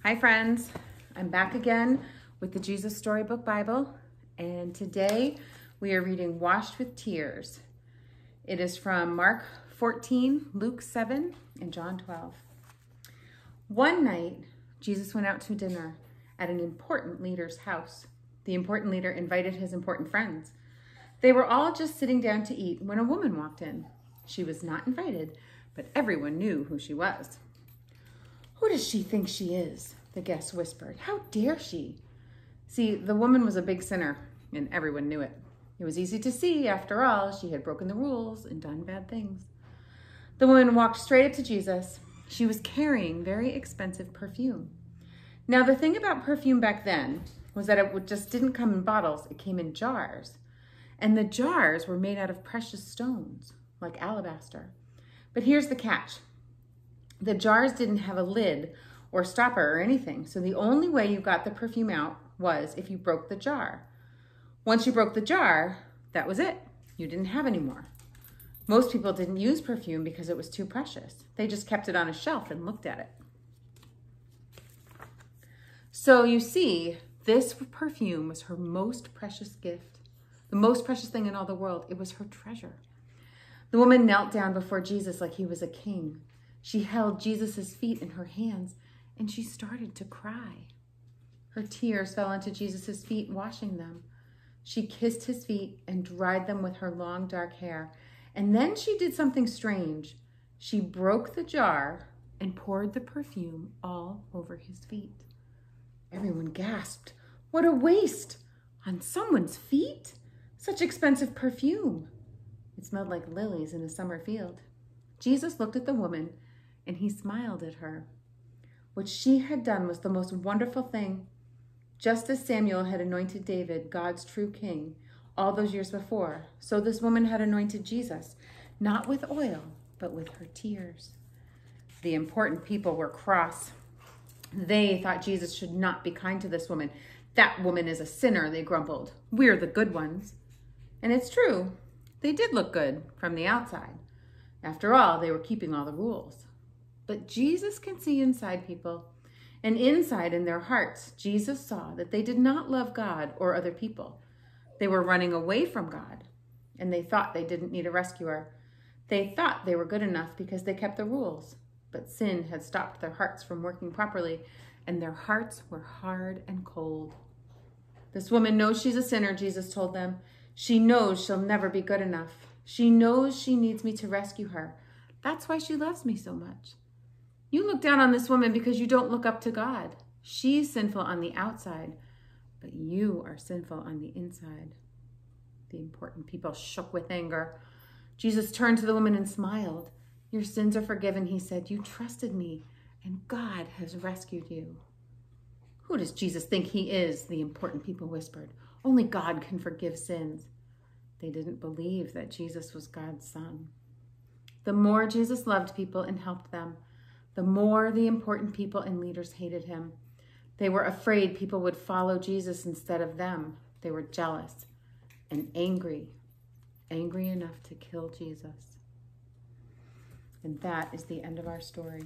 Hi friends, I'm back again with the Jesus Storybook Bible, and today we are reading Washed with Tears. It is from Mark 14, Luke 7, and John 12. One night, Jesus went out to dinner at an important leader's house. The important leader invited his important friends. They were all just sitting down to eat when a woman walked in. She was not invited, but everyone knew who she was. "Who does she think she is?" the guests whispered. "How dare she?" See, the woman was a big sinner, and everyone knew it. It was easy to see, after all, she had broken the rules and done bad things. The woman walked straight up to Jesus. She was carrying very expensive perfume. Now, the thing about perfume back then was that it just didn't come in bottles, it came in jars. And the jars were made out of precious stones, like alabaster. But here's the catch. The jars didn't have a lid or stopper or anything, so the only way you got the perfume out was if you broke the jar. Once you broke the jar, that was it. You didn't have any more. Most people didn't use perfume because it was too precious. They just kept it on a shelf and looked at it. So you see, this perfume was her most precious gift, the most precious thing in all the world. It was her treasure. The woman knelt down before Jesus like he was a king. She held Jesus' feet in her hands, and she started to cry. Her tears fell onto Jesus' feet, washing them. She kissed his feet and dried them with her long, dark hair. And then she did something strange. She broke the jar and poured the perfume all over his feet. Everyone gasped. What a waste! On someone's feet? Such expensive perfume. It smelled like lilies in a summer field. Jesus looked at the woman, and he smiled at her. What she had done was the most wonderful thing. Just as Samuel had anointed David, God's true king, all those years before, so this woman had anointed Jesus, not with oil, but with her tears. The important people were cross. They thought Jesus should not be kind to this woman. That woman is a sinner, they grumbled. We're the good ones. And it's true. They did look good from the outside. After all, they were keeping all the rules. But Jesus can see inside people, and inside in their hearts, Jesus saw that they did not love God or other people. They were running away from God, and they thought they didn't need a rescuer. They thought they were good enough because they kept the rules, but sin had stopped their hearts from working properly, and their hearts were hard and cold. This woman knows she's a sinner, Jesus told them. She knows she'll never be good enough. She knows she needs me to rescue her. That's why she loves me so much. You look down on this woman because you don't look up to God. She's sinful on the outside, but you are sinful on the inside. The important people shook with anger. Jesus turned to the woman and smiled. Your sins are forgiven, he said. You trusted me, and God has rescued you. Who does Jesus think he is? The important people whispered. Only God can forgive sins. They didn't believe that Jesus was God's son. The more Jesus loved people and helped them, the more the important people and leaders hated him. They were afraid people would follow Jesus instead of them. They were jealous and angry enough to kill Jesus. And that is the end of our story.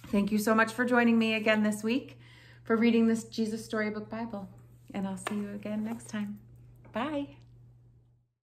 Thank you so much for joining me again this week for reading this Jesus Storybook Bible. And I'll see you again next time. Bye.